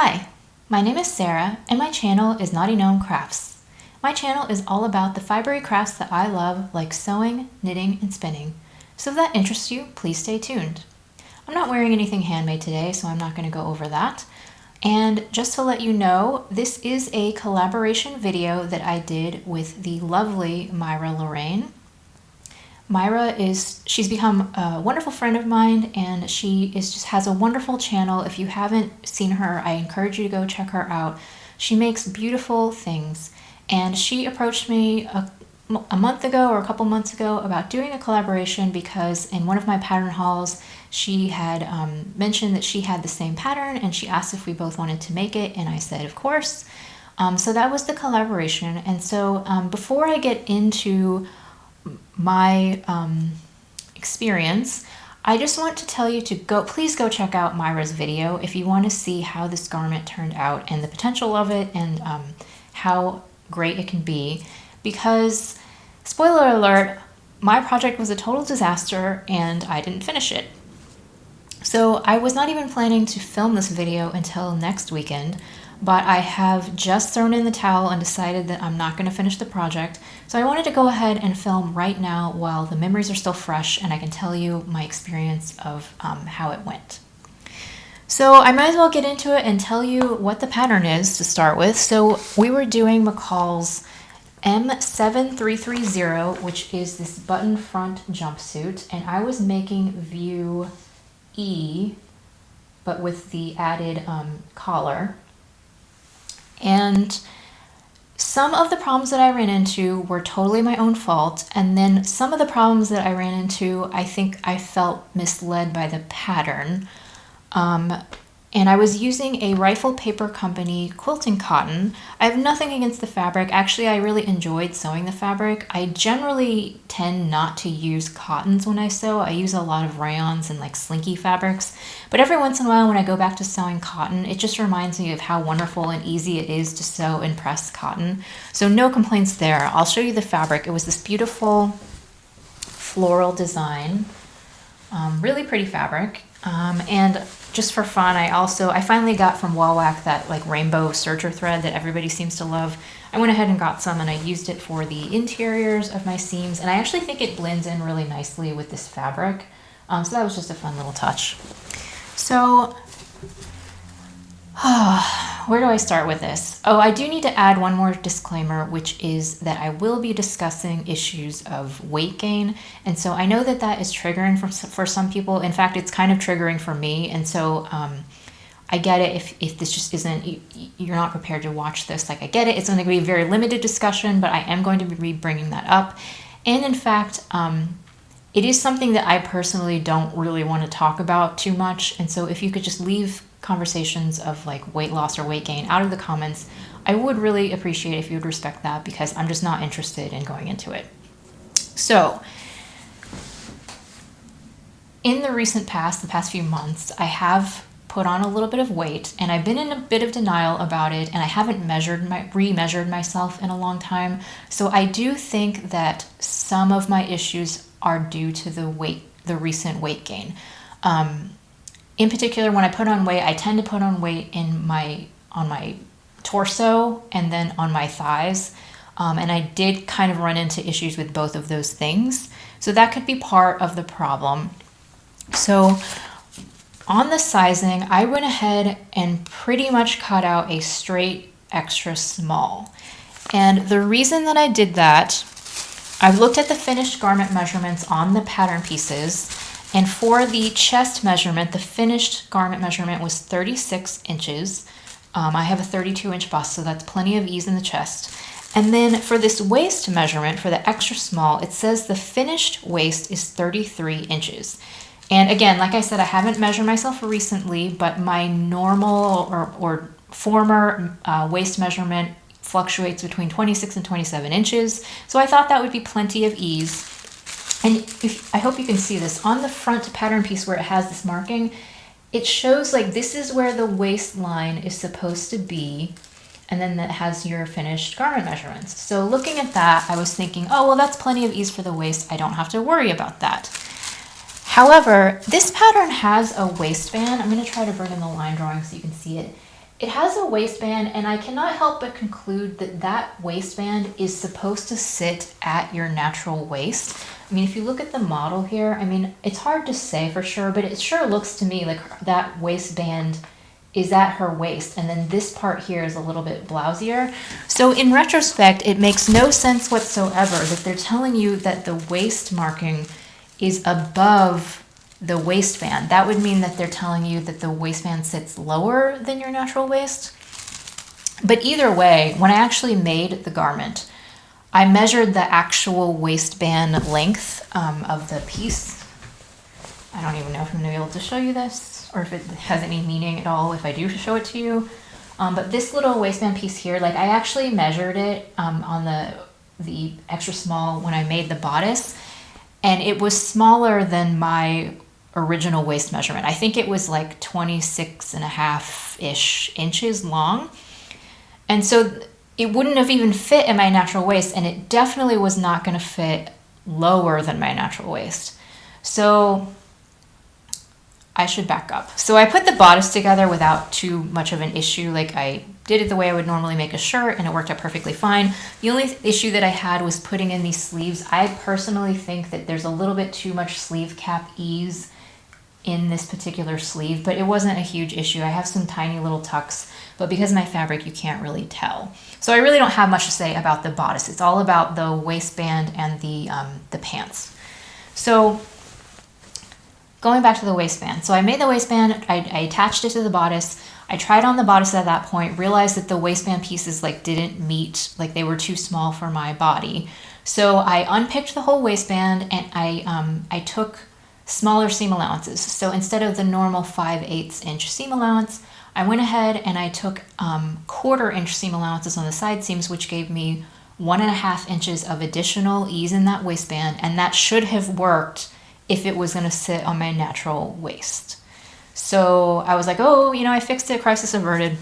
Hi, my name is Sarah and my channel is knottygnome Crafts. My channel is all about the fibery crafts that I love, like sewing, knitting, and spinning. So if that interests you, please stay tuned. I'm not wearing anything handmade today, so I'm not going to go over that. And just to let you know, this is a collaboration video that I did with the lovely Myra Lorraine. Myra she's become a wonderful friend of mine, and she just has a wonderful channel. If you haven't seen her, I encourage you to go check her out. She makes beautiful things, and she approached me a month ago or a couple months ago about doing a collaboration because in one of my pattern hauls, she had mentioned that she had the same pattern, and she asked if we both wanted to make it, and I said, of course. So that was the collaboration. And so before I get into my experience, I just want to tell you to please go check out Myra's video if you want to see how this garment turned out and the potential of it, and how great it can be, because spoiler alert, my project was a total disaster and I didn't finish it. So I was not even planning to film this video until next weekend, but I have just thrown in the towel and decided that I'm not going to finish the project. So I wanted to go ahead and film right now while the memories are still fresh and I can tell you my experience of how it went. So I might as well get into it and tell you what the pattern is to start with. So we were doing McCalls M7330, which is this button front jumpsuit, and I was making view E, but with the added collar. And some of the problems that I ran into were totally my own fault, and then some of the problems that I ran into, I think I felt misled by the pattern. And I was using a Rifle Paper Company quilting cotton. I have nothing against the fabric. Actually, I really enjoyed sewing the fabric. I generally tend not to use cottons when I sew. I use a lot of rayons and like slinky fabrics. But every once in a while when I go back to sewing cotton, it just reminds me of how wonderful and easy it is to sew and press cotton. So no complaints there. I'll show you the fabric. It was this beautiful floral design. Really pretty fabric. And just for fun, I finally got from Wawak that like rainbow serger thread that everybody seems to love. I went ahead and got some and I used it for the interiors of my seams, and I actually think it blends in really nicely with this fabric. So that was just a fun little touch. So where do I start with this? Oh, I do need to add one more disclaimer, which is that I will be discussing issues of weight gain. And so I know that that is triggering for some people. In fact, it's kind of triggering for me. And so I get it if this just isn't, you're not prepared to watch this. Like, I get it. It's going to be a very limited discussion, but I am going to be bringing that up. And in fact, it is something that I personally don't really want to talk about too much. And so if you could just leave conversations of like weight loss or weight gain out of the comments, I would really appreciate if you would respect that, because I'm just not interested in going into it. So in the recent past, the past few months, I have put on a little bit of weight, and I've been in a bit of denial about it, and I haven't re-measured myself in a long time. So I do think that some of my issues are due to the recent weight gain. In particular, when I put on weight, I tend to put on weight on my torso and then on my thighs. And I did kind of run into issues with both of those things. So that could be part of the problem. So on the sizing, I went ahead and pretty much cut out a straight extra small. And the reason that I did that, I looked at the finished garment measurements on the pattern pieces. And for the chest measurement, the finished garment measurement was 36 inches. I have a 32-inch bust, so that's plenty of ease in the chest. And then for this waist measurement, for the extra small, it says the finished waist is 33 inches. And again, like I said, I haven't measured myself recently, but my normal or former waist measurement fluctuates between 26 and 27 inches. So I thought that would be plenty of ease. And I hope you can see this on the front pattern piece where it has this marking. It shows like this is where the waistline is supposed to be, and then that has your finished garment measurements. So looking at that, I was thinking, oh, well, that's plenty of ease for the waist. I don't have to worry about that. However, this pattern has a waistband. I'm going to try to bring in the line drawing so you can see it. it has a waistband, and I cannot help but conclude that that waistband is supposed to sit at your natural waist. I mean, if you look at the model here, I mean, it's hard to say for sure, but it sure looks to me like that waistband is at her waist, and then this part here is a little bit blousier. So in retrospect, it makes no sense whatsoever that they're telling you that the waist marking is above the waistband. That would mean that they're telling you that the waistband sits lower than your natural waist. But either way, when I actually made the garment, I measured the actual waistband length of the piece. I don't even know if I'm gonna be able to show you this or if it has any meaning at all if I do show it to you. But this little waistband piece here, like I actually measured it on the extra small when I made the bodice, and it was smaller than my original waist measurement. I think it was like 26.5-ish inches long. And so it wouldn't have even fit in my natural waist, and it definitely was not going to fit lower than my natural waist. So I should back up. So I put the bodice together without too much of an issue. Like I did it the way I would normally make a shirt, and it worked out perfectly fine. The only issue that I had was putting in these sleeves. I personally think that there's a little bit too much sleeve cap ease in this particular sleeve, but it wasn't a huge issue. I have some tiny little tucks, but because of my fabric, you can't really tell. So I really don't have much to say about the bodice. It's all about the waistband and the pants. So going back to the waistband. So I made the waistband, I attached it to the bodice. I tried on the bodice at that point, realized that the waistband pieces like didn't meet, like they were too small for my body. So I unpicked the whole waistband, and I took smaller seam allowances. So instead of the normal 5/8 inch seam allowance, I went ahead and I took 1/4 inch seam allowances on the side seams, which gave me 1.5 inches of additional ease in that waistband, and that should have worked if it was going to sit on my natural waist. So I was like, oh, you know, I fixed it, crisis averted.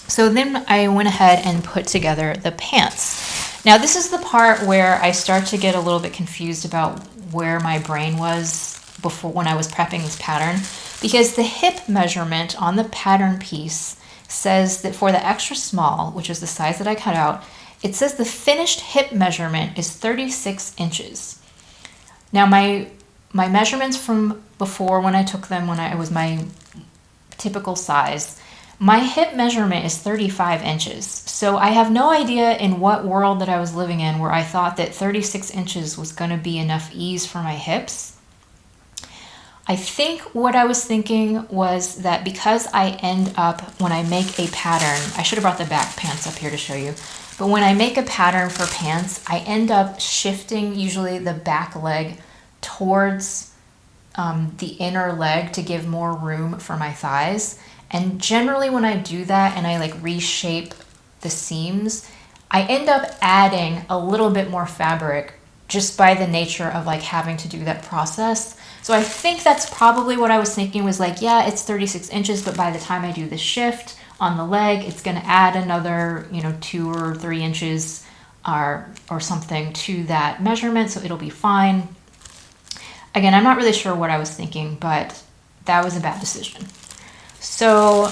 So then I went ahead and put together the pants. Now this is the part where I start to get a little bit confused about where my brain was before when I was prepping this pattern, because the hip measurement on the pattern piece says that for the extra small, which is the size that I cut out, it says the finished hip measurement is 36 inches. Now my measurements from before, when I took them when I was my typical size, my hip measurement is 35 inches. So I have no idea in what world that I was living in where I thought that 36 inches was going to be enough ease for my hips. I think what I was thinking was that because I end up, when I make a pattern, I should have brought the back pants up here to show you, but when I make a pattern for pants, I end up shifting usually the back leg towards the inner leg to give more room for my thighs. And generally when I do that and I like reshape the seams, I end up adding a little bit more fabric just by the nature of like having to do that process. So I think that's probably what I was thinking, was like, yeah, it's 36 inches, but by the time I do the shift on the leg, it's going to add another, 2 or 3 inches or something to that measurement. So it'll be fine. Again, I'm not really sure what I was thinking, but that was a bad decision. So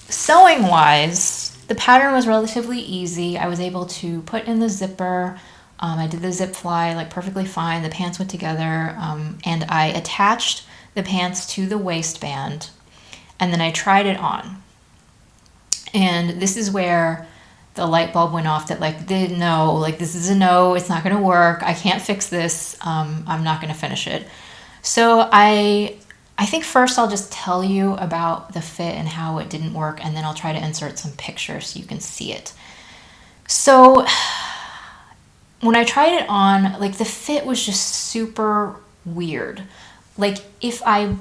sewing wise, the pattern was relatively easy. I was able to put in the zipper. I did the zip fly like perfectly fine. The pants went together, and I attached the pants to the waistband, and then I tried it on. And this is where the light bulb went off that like, no, like this is a no, it's not gonna work. I can't fix this. I'm not gonna finish it. So I think first I'll just tell you about the fit and how it didn't work, and then I'll try to insert some pictures so you can see it. So when I tried it on, like the fit was just super weird. Like if I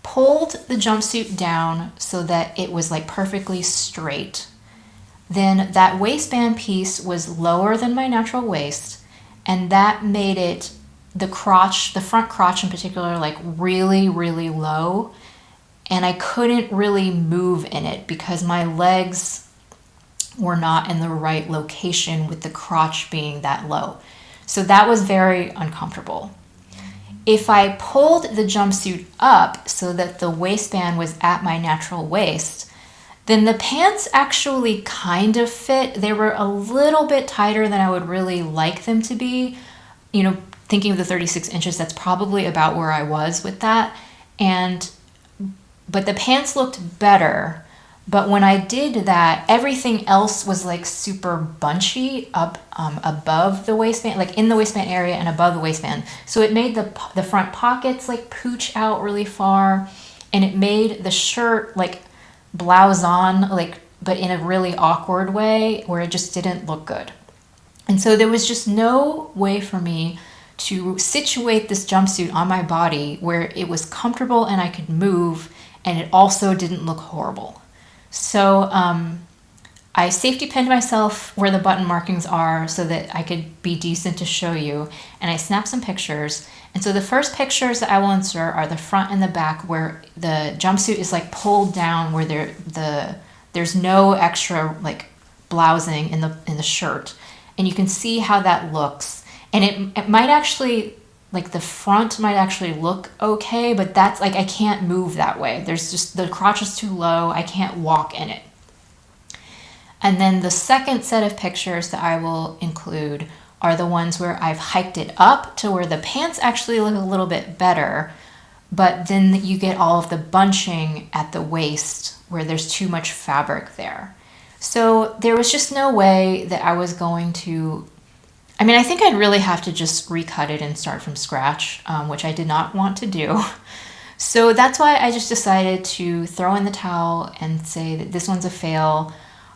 pulled the jumpsuit down so that it was like perfectly straight, then that waistband piece was lower than my natural waist, and that made it, the crotch, the front crotch in particular, like really, really low, and I couldn't really move in it because my legs were not in the right location with the crotch being that low. So that was very uncomfortable. if I pulled the jumpsuit up so that the waistband was at my natural waist, then the pants actually kind of fit. They were a little bit tighter than I would really like them to be. You know, thinking of the 36 inches, that's probably about where I was with that. But the pants looked better. But when I did that, everything else was like super bunchy up above the waistband, like in the waistband area and above the waistband. So it made the front pockets like pooch out really far, and it made the shirt like blouse on, like, but in a really awkward way where it just didn't look good. And so there was just no way for me to situate this jumpsuit on my body where it was comfortable and I could move, and it also didn't look horrible. So I safety pinned myself where the button markings are so that I could be decent to show you, and I snapped some pictures. And so the first pictures that I will insert are the front and the back where the jumpsuit is like pulled down, where there's no extra like blousing in the shirt, and you can see how that looks. And it might actually, like the front might actually look okay, but that's like, I can't move that way. There's just, the crotch is too low. I can't walk in it. And then the second set of pictures that I will include are the ones where I've hiked it up to where the pants actually look a little bit better, but then you get all of the bunching at the waist where there's too much fabric there. So there was just no way that I was going to, I mean, I think I'd really have to just recut it and start from scratch, which I did not want to do. So that's why I just decided to throw in the towel and say that this one's a fail.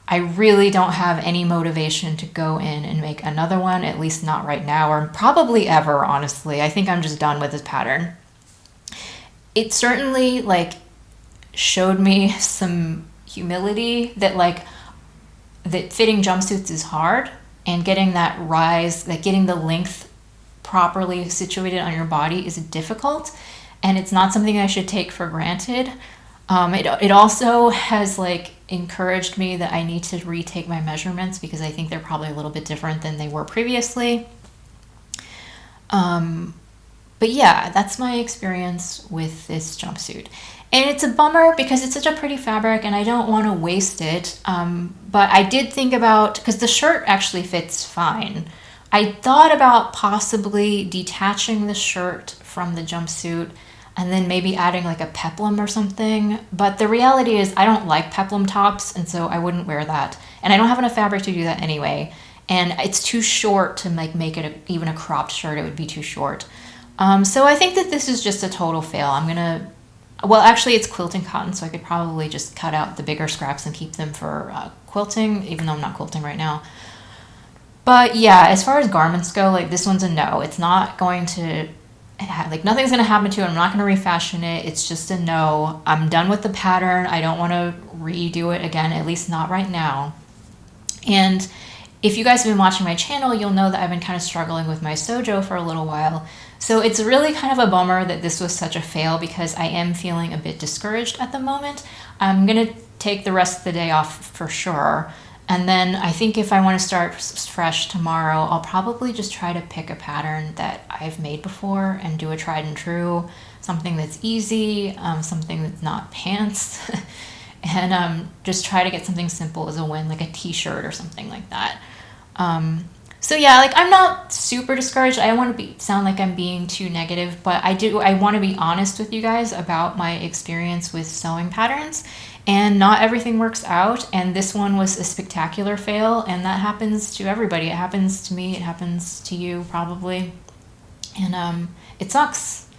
I really don't have any motivation to go in and make another one, at least not right now, or probably ever, honestly. I think I'm just done with this pattern. It certainly like showed me some humility that that fitting jumpsuits is hard, and getting that rise, like getting the length properly situated on your body is difficult, and it's not something I should take for granted. It also has like encouraged me that I need to retake my measurements because I think they're probably a little bit different than they were previously. But yeah, that's my experience with this jumpsuit. And it's a bummer because it's such a pretty fabric and I don't want to waste it. But I did think about, because the shirt actually fits fine, I thought about possibly detaching the shirt from the jumpsuit and then maybe adding like a peplum or something. But the reality is I don't like peplum tops, and so I wouldn't wear that. And I don't have enough fabric to do that anyway. And it's too short to make it even a cropped shirt. It would be too short. So I think that this is just a total fail. Well, actually it's quilting cotton, so I could probably just cut out the bigger scraps and keep them for quilting, even though I'm not quilting right now. But yeah, as far as garments go, like this one's a no. It's not going to, like nothing's going to happen to it. I'm not going to refashion it. It's just a no. I'm done with the pattern. I don't want to redo it again, at least not right now. And if you guys have been watching my channel, you'll know that I've been kind of struggling with my sojo for a little while. So it's really kind of a bummer that this was such a fail because I am feeling a bit discouraged at the moment. I'm going to take the rest of the day off for sure. And then I think if I want to start fresh tomorrow, I'll probably just try to pick a pattern that I've made before and do a tried and true, something that's easy, something that's not pants, and just try to get something simple as a win, like a t-shirt or something like that. So yeah, like I'm not super discouraged. I don't want to sound like I'm being too negative, but I want to be honest with you guys about my experience with sewing patterns, and not everything works out. And this one was a spectacular fail, and that happens to everybody. It happens to me. It happens to you probably. And it sucks.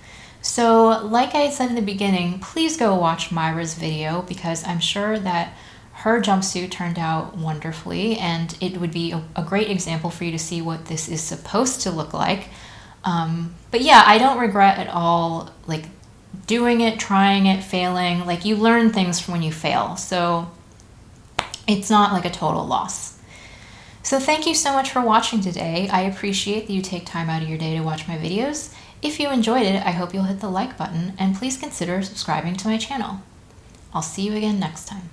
So like I said in the beginning, please go watch Myra's video because I'm sure that her jumpsuit turned out wonderfully, and it would be a great example for you to see what this is supposed to look like. But yeah, I don't regret at all like doing it, trying it, failing. Like you learn things from when you fail, so it's not like a total loss. So thank you so much for watching today. I appreciate that you take time out of your day to watch my videos. If you enjoyed it, I hope you'll hit the like button, and please consider subscribing to my channel. I'll see you again next time.